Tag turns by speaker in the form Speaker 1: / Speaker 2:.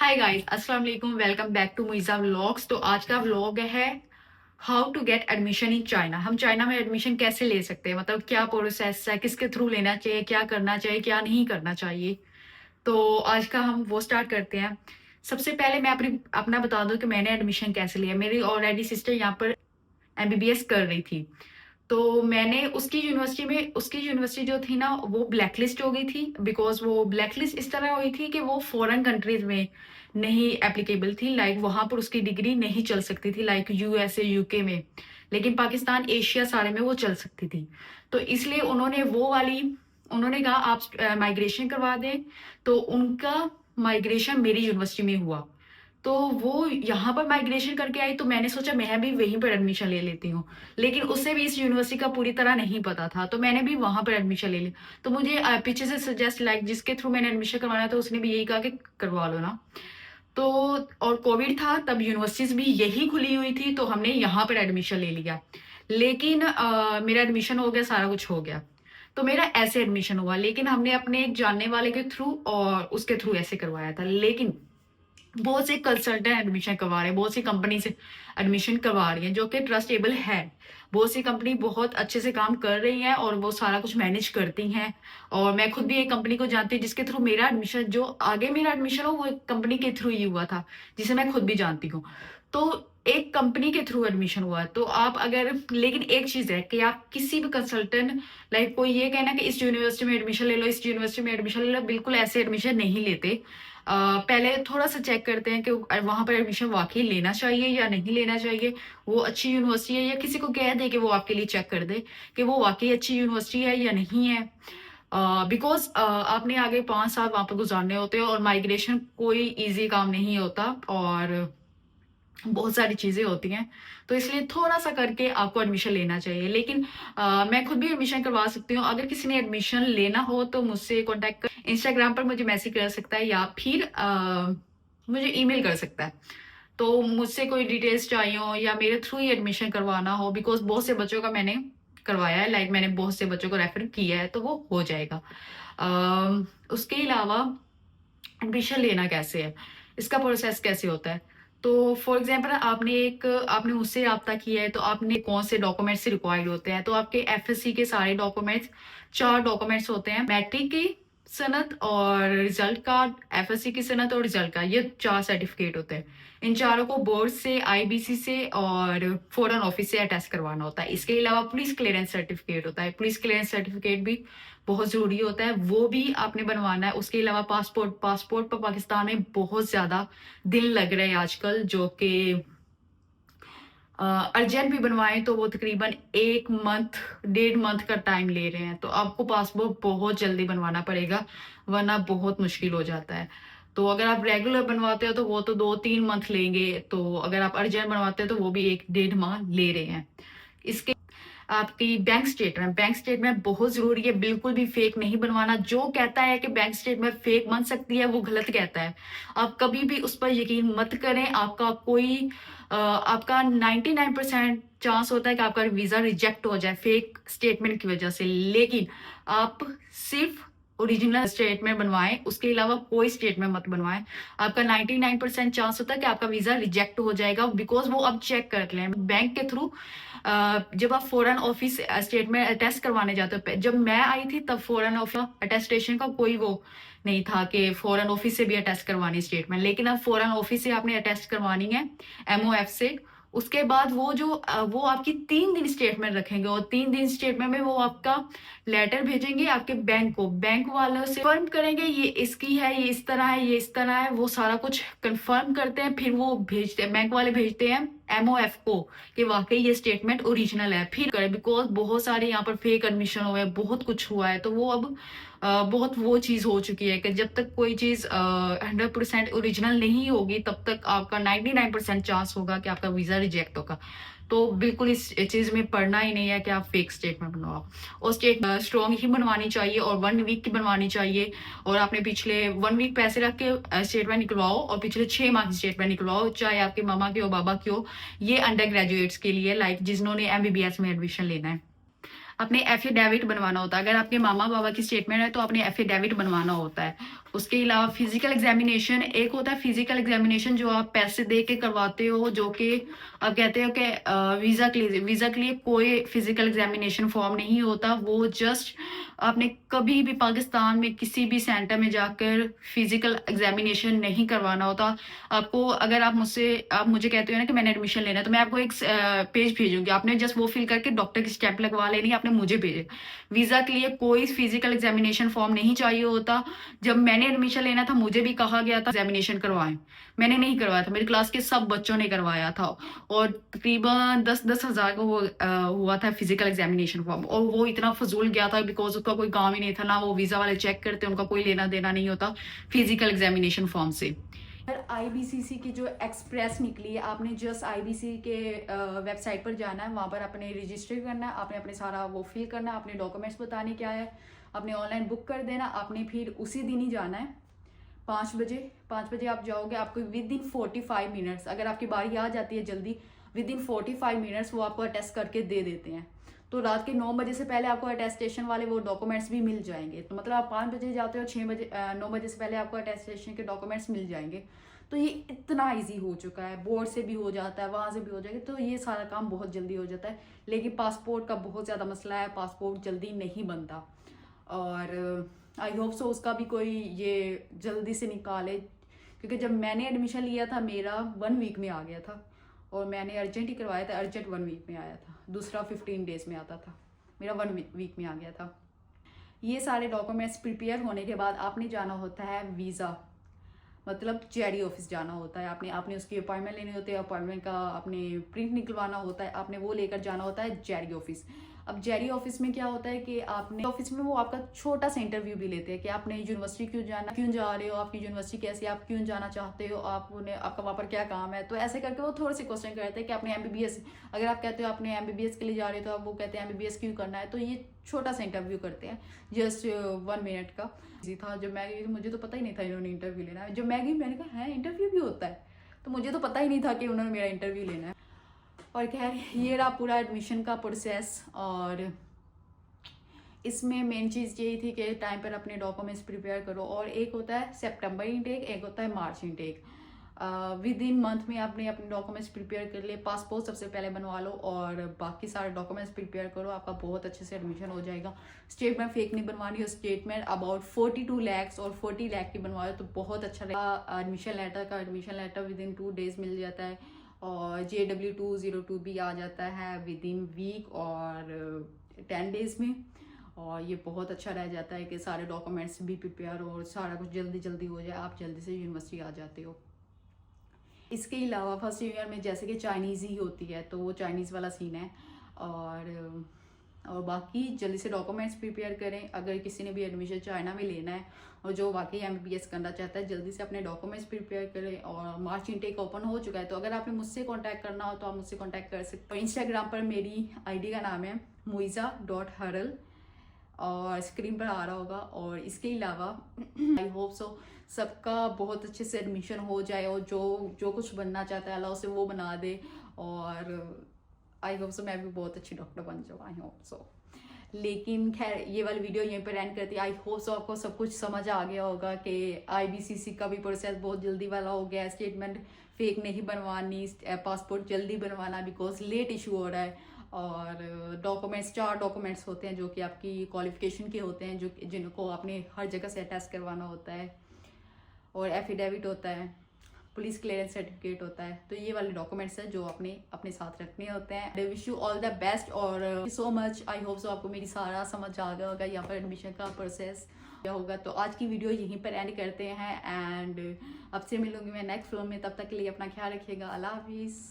Speaker 1: हाय guys, अस्सलाम वालेकुम। Welcome back to Muiza vlogs. तो आज का व्लॉग है how to get admission in China. हम चाइना में एडमिशन कैसे ले सकते हैं, मतलब क्या प्रोसेस है, किसके थ्रू लेना चाहिए, क्या करना चाहिए, क्या नहीं करना चाहिए। तो आज का हम वो स्टार्ट करते हैं। सबसे पहले मैं अपना बता दूं कि मैंने एडमिशन कैसे लिया। मेरी ऑलरेडी सिस्टर यहाँ पर एमबीबीएस कर रही थी, तो मैंने उसकी यूनिवर्सिटी जो थी ना, वो ब्लैकलिस्ट हो गई थी। बिकॉज वो ब्लैकलिस्ट इस तरह हुई थी कि वो फॉरेन कंट्रीज में नहीं एप्लीकेबल थी, लाइक वहां पर उसकी डिग्री नहीं चल सकती थी, लाइक यूएसए यूके में। लेकिन पाकिस्तान एशिया सारे में वो चल सकती थी। तो इसलिए उन्होंने कहा आप माइग्रेशन करवा दें। तो उनका माइग्रेशन मेरी यूनिवर्सिटी में हुआ। तो वो यहाँ पर माइग्रेशन करके आई, तो मैंने सोचा मैं भी वहीं पर एडमिशन ले लेती हूँ। लेकिन उससे भी इस यूनिवर्सिटी का पूरी तरह नहीं पता था, तो मैंने भी वहां पर एडमिशन ले लिया। तो मुझे पीछे से सजेस्ट, लाइक जिसके थ्रू मैंने एडमिशन करवाना था, उसने भी यही कहा कि करवा लो ना। तो और कोविड था तब, यूनिवर्सिटीज भी यही खुली हुई थी, तो हमने यहाँ पर एडमिशन ले लिया। लेकिन मेरा एडमिशन हो गया, सारा कुछ हो गया। तो मेरा ऐसे एडमिशन हुआ, लेकिन हमने अपने एक जानने वाले के थ्रू और उसके थ्रू ऐसे करवाया था। लेकिन बहुत से कंसल्टेंट एडमिशन करवा रहे हैं, बहुत सी कंपनी से एडमिशन करवा रही है जो कि ट्रस्टेबल है। बहुत सी कंपनी बहुत अच्छे से काम कर रही है और वो सारा कुछ मैनेज करती हैं। और मैं खुद भी एक कंपनी को जानती हूँ जिसके थ्रू मेरा एडमिशन, जो आगे मेरा एडमिशन हो, वो एक कंपनी के थ्रू ही हुआ था, जिसे मैं खुद भी जानती हूँ। तो एक कंपनी के थ्रू एडमिशन हुआ। तो आप अगर, लेकिन एक चीज है कि आप किसी भी कंसल्टेंट, लाइक कोई ये कहना कि इस यूनिवर्सिटी में एडमिशन ले लो, इस यूनिवर्सिटी में एडमिशन ले लो, बिल्कुल ऐसे एडमिशन नहीं लेते। पहले थोड़ा सा चेक करते हैं कि वहां पर एडमिशन वाकई लेना चाहिए या नहीं लेना चाहिए। वो अच्छी यूनिवर्सिटी है, या किसी को कह दे कि वो आपके लिए चेक कर दे कि वो वाकई अच्छी यूनिवर्सिटी है या नहीं है। बिकॉज आपने आगे 5 साल वहां पर गुजारने होते हैं, और माइग्रेशन कोई इजी काम नहीं होता, और बहुत सारी चीजें होती हैं। तो इसलिए थोड़ा सा करके आपको एडमिशन लेना चाहिए। लेकिन मैं खुद भी एडमिशन करवा सकती हूँ। अगर किसी ने एडमिशन लेना हो तो मुझसे कांटेक्ट कर, इंस्टाग्राम पर मुझे मैसेज कर सकता है, या फिर मुझे ईमेल कर सकता है। तो मुझसे कोई डिटेल्स चाहिए हो या मेरे थ्रू ही एडमिशन करवाना हो, बिकॉज बहुत से बच्चों का मैंने करवाया है, लाइक मैंने बहुत से बच्चों को रेफर किया है, तो वो हो जाएगा। उसके अलावा एडमिशन लेना कैसे है, इसका प्रोसेस कैसे होता है। तो फॉर एग्जाम्पल, आपने मुझसे रब्ता किया है, तो आपने कौन से डॉक्यूमेंट्स रिक्वायर्ड होते हैं। तो आपके एफएससी के सारे डॉक्यूमेंट्स, 4 डॉक्यूमेंट्स होते हैं। मैट्रिक की सनद और रिजल्ट कार्ड, एफएससी की सनद और रिजल्ट कार्ड, ये 4 सर्टिफिकेट होते हैं। इन चारों को बोर्ड से, आईबीसी से और फॉरेन ऑफिस से अटेस्ट करवाना होता है। इसके अलावा पुलिस क्लियरेंस सर्टिफिकेट होता है। पुलिस क्लियरेंस सर्टिफिकेट भी बहुत जरूरी होता है, वो भी आपने बनवाना है। उसके अलावा पासपोर्ट पर पाकिस्तान में बहुत ज्यादा दिन लग रहे हैं आजकल, जो कि अर्जेंट भी बनवाएं तो वो तकरीबन 1 मंथ, 1.5 मंथ का टाइम ले रहे हैं। तो आपको पासपोर्ट बहुत जल्दी बनवाना पड़ेगा, वरना बहुत मुश्किल हो जाता है। तो अगर आप रेगुलर बनवाते हो तो वो तो 2-3 मंथ लेंगे। तो अगर आप अर्जेंट बनवाते हो तो वो भी 1-1.5 माह ले रहे हैं। इसके आपकी बैंक स्टेटमेंट बहुत जरूरी है। बिल्कुल भी फेक नहीं बनवाना। जो कहता है कि बैंक स्टेटमेंट फेक बन सकती है, वो गलत कहता है। आप कभी भी उस पर यकीन मत करें। आपका 99% चांस होता है कि आपका वीजा रिजेक्ट हो जाए फेक स्टेटमेंट की वजह से। लेकिन आप सिर्फ ओरिजिनल स्टेटमेंट बनवाएं, उसके अलावा कोई स्टेटमेंट मत बनवाएं। आपका 99% चांस होता है कि आपका वीजा रिजेक्ट हो जाएगा, बिकॉज वो अब चेक कर लें बैंक के थ्रू। जब आप फॉरेन ऑफिस स्टेटमेंट अटेस्ट करवाने जाते हो, जब मैं आई थी तब फॉरेन ऑफिस अटेस्टेशन का कोई वो नहीं था कि फॉरेन ऑफिस से भी अटेस्ट करवानी स्टेटमेंट। लेकिन अब फॉरेन ऑफिस से आपने अटेस्ट करवानी है, एमओएफ से। उसके बाद वो आपकी 3 दिन स्टेटमेंट रखेंगे, और 3 दिन स्टेटमेंट में वो आपका लेटर भेजेंगे आपके बैंक को। बैंक वालों से कंफर्म करेंगे ये इसकी है, ये इस तरह है, ये इस तरह है। वो सारा कुछ कंफर्म करते हैं, फिर वो भेजते हैं, बैंक वाले भेजते हैं एमओएफ को कि वाकई ये स्टेटमेंट ओरिजिनल है। फिर करें, बिकॉज बहुत सारे यहाँ पर फेक एडमिशन हुए हैं, बहुत कुछ हुआ है। तो वो अब बहुत वो चीज हो चुकी है कि जब तक कोई चीज 100% ओरिजिनल नहीं होगी, तब तक आपका 99% चांस होगा कि आपका वीजा रिजेक्ट होगा। तो बिल्कुल इस चीज में पढ़ना ही नहीं है कि आप फेक स्टेटमेंट बनवाओ। और स्टेटमेंट स्ट्रॉन्ग ही बनवानी चाहिए, और 1 वीक की बनवानी चाहिए। और आपने पिछले 1 वीक पैसे रख के स्टेटमेंट निकलवाओ, और पिछले 6 माह की स्टेटमेंट निकलवाओ, चाहे आपके मामा की हो, बाबा की हो। ये अंडर ग्रेजुएट्स के लिए, लाइक जिन्होंने एमबीबीएस में एडमिशन लेना है। अपने एफिडेविट बनवाना होता है। अगर आपके मामा बाबा की स्टेटमेंट है तो अपने एफिडेविट बनवाना होता है। उसके अलावा फिजिकल एग्जामिनेशन एक होता है, फिजिकल एग्जामिनेशन जो आप पैसे दे के करवाते हो, जो कि आप कहते हो कि वीजा के लिए कोई फिजिकल एग्जामिनेशन फॉर्म नहीं होता। वो जस्ट आपने कभी भी पाकिस्तान में किसी भी सेंटर में जाकर फिजिकल एग्जामिनेशन नहीं करवाना होता आपको। अगर आप मुझे कहते हो ना कि मैंने एडमिशन लेना है, तो मैं आपको एक पेज भेजूंगी, आपने जस्ट वो फिल करके डॉक्टर की स्टैंप लगवा लेनी है, आपने मुझे भेजे। वीजा के लिए कोई फिजिकल एग्जामिनेशन फॉर्म नहीं चाहिए होता। जब मैंने एडमिशन लेना था मुझे भी कहा गया था एग्जामिनेशन करवाएं, मैंने नहीं करवाया था, मेरी क्लास के सब बच्चों ने करवाया था। और तकरीबन 10-10 हज़ार का वो हुआ था फिजिकल एग्जामिनेशन फॉर्म, और वो इतना फजूल गया था बिकॉज उसका कोई काम ही नहीं था, ना वो वीजा वाले चेक करते, उनका कोई लेना देना नहीं होता फिजिकल एग्जामिनेशन फॉर्म से। आईबीसीसी की जो एक्सप्रेस निकली है, आपने जस्ट आईबीसी के वेबसाइट पर जाना है, वहाँ पर आपने रजिस्टर करना है, आपने अपने सारा वो फिल करना है, अपने डॉक्यूमेंट्स बताने क्या है, आपने ऑनलाइन बुक कर देना, आपने फिर उसी दिन ही जाना है 5 बजे आप जाओगे। आपको विद इन 45 मिनट्स, अगर आपकी बारी आ जाती है जल्दी, विद इन 45 मिनट्स वो आपको अटेस्ट करके दे देते हैं। तो रात के 9 बजे से पहले आपको अटेस्टेशन वाले वो डॉक्यूमेंट्स भी मिल जाएंगे। तो मतलब आप 5 बजे जाते हो, 9 बजे से पहले आपको अटेस्टेशन के डॉक्यूमेंट्स मिल जाएंगे। तो ये इतना इजी हो चुका है, बोर्ड से भी हो जाता है, वहाँ से भी हो जाएगा, तो ये सारा काम बहुत जल्दी हो जाता है। लेकिन पासपोर्ट का बहुत ज़्यादा मसला है, पासपोर्ट जल्दी नहीं बनता, और आई होप सो उसका भी कोई ये जल्दी से निकाले, क्योंकि जब मैंने एडमिशन लिया था मेरा 1 वीक में आ गया था, और मैंने अर्जेंट ही करवाया था, अर्जेंट 1 वीक में आया था, दूसरा 15 डेज में आता था, मेरा 1 वीक में आ गया था। ये सारे डॉक्यूमेंट्स प्रिपेयर होने के बाद आपने जाना होता है वीज़ा, मतलब जेडी ऑफिस जाना होता है। आपने उसकी अपॉइंटमेंट लेनी होती है, अपॉइंटमेंट का आपने प्रिंट निकलवाना होता है, आपने वो लेकर जाना होता है जेडी ऑफिस। अब जेडी ऑफिस में क्या होता है कि आपने ऑफिस में वो आपका छोटा सा इंटरव्यू भी लेते हैं कि आपने यूनिवर्सिटी क्यों जा रहे हो, आपकी यूनिवर्सिटी कैसी, आप क्यों जाना चाहते हो, आपका वहाँ पर क्या काम है। तो ऐसे करके वो थोड़े से क्वेश्चन करते हैं कि आपने एमबीबीएस, अगर आप कहते हो आपने एमबीबीएस के लिए जा रहे हो, तो आप वो कहते हैं एमबीबीएस क्यों करना है। तो ये छोटा सा इंटरव्यू करते हैं, जस्ट 1 मिनट का जी था। जब मैं गई मुझे तो पता ही नहीं था इन्होंने इंटरव्यू लेना है। जब मैं गई मैंने कहा है इंटरव्यू भी होता है, तो मुझे तो पता ही नहीं था कि उन्होंने मेरा इंटरव्यू लेना है। और खैर ये रहा पूरा एडमिशन का प्रोसेस, और इसमें मेन चीज़ यही थी कि टाइम पर अपने डॉक्यूमेंट्स प्रिपेयर करो। और एक होता है सितंबर इनटेक, एक होता है मार्च इनटेक। विद इन मंथ में आपने अपने डॉक्यूमेंट्स प्रिपेयर कर लिए। पासपोर्ट सबसे पहले बनवा लो, और बाकी सारे डॉक्यूमेंट्स प्रिपेयर करो, आपका बहुत अच्छे से एडमिशन हो जाएगा। स्टेटमेंट फेक नहीं बनवानी हो, स्टेटमेंट अबाउट 42 लाख और 40 लाख की बनवा लो तो बहुत अच्छा रहेगा। Admission letter within 2 days मिल जाता है, और JW202 भी आ जाता है विद इन वीक और 10 डेज में। और ये बहुत अच्छा रह जाता है कि सारे डॉक्यूमेंट्स भी प्रिपेयर हो और सारा कुछ जल्दी जल्दी हो जाए, आप जल्दी से यूनिवर्सिटी आ जाते हो। इसके अलावा फर्स्ट ईयर में जैसे कि चाइनीज़ ही होती है, तो वो चाइनीज़ वाला सीन है। और बाकी जल्दी से डॉक्यूमेंट्स प्रिपेयर करें। अगर किसी ने भी एडमिशन चाइना में लेना है और जो वाकई MBBS करना चाहता है, जल्दी से अपने डॉक्यूमेंट्स प्रिपेयर करें। और मार्च इनटेक ओपन हो चुका है, तो अगर आपने मुझसे कांटेक्ट करना हो तो आप मुझसे कांटेक्ट कर सकते हो। इंस्टाग्राम पर मेरी ID का नाम है muiza.haral, और स्क्रीन पर आ रहा होगा। और इसके अलावा आई होप सो सबका बहुत अच्छे से एडमिशन हो जाए, और जो कुछ बनना चाहता है अल्लाह उसे वो बना दे। और आई होप सो मैं भी बहुत अच्छी डॉक्टर बन जाऊँ, आई होप सो। लेकिन खैर ये वाली वीडियो यहीं पर एंड करती है। आई होप सो आपको सब कुछ समझ आ गया होगा कि IBCC का भी प्रोसेस बहुत जल्दी वाला हो गया है। स्टेटमेंट फेक नहीं बनवानी, पासपोर्ट जल्दी बनवाना बिकॉज लेट इशू हो रहा है। और डॉक्यूमेंट्स 4 डॉक्यूमेंट्स होते हैं जो कि आपकी क्वालिफिकेशन के होते हैं, जिनको आपने हर जगह से अटेस्ट करवाना होता है। और एफिडेविट होता है, पुलिस क्लियरेंस सर्टिफिकेट होता है। तो ये वाले डॉक्यूमेंट्स हैं जो आपने अपने साथ रखने होते हैं। I wish you all the best, और so much. I hope so आपको मेरी सारा समझ आ गया होगा यहाँ पर एडमिशन का प्रोसेस क्या होगा। तो आज की वीडियो यहीं पर एंड करते हैं, एंड अब से मिलूंगी मैं नेक्स्ट फ्लोर में। तब तक के लिए अपना ख्याल रखिएगा। अल्लाह हाफिज़।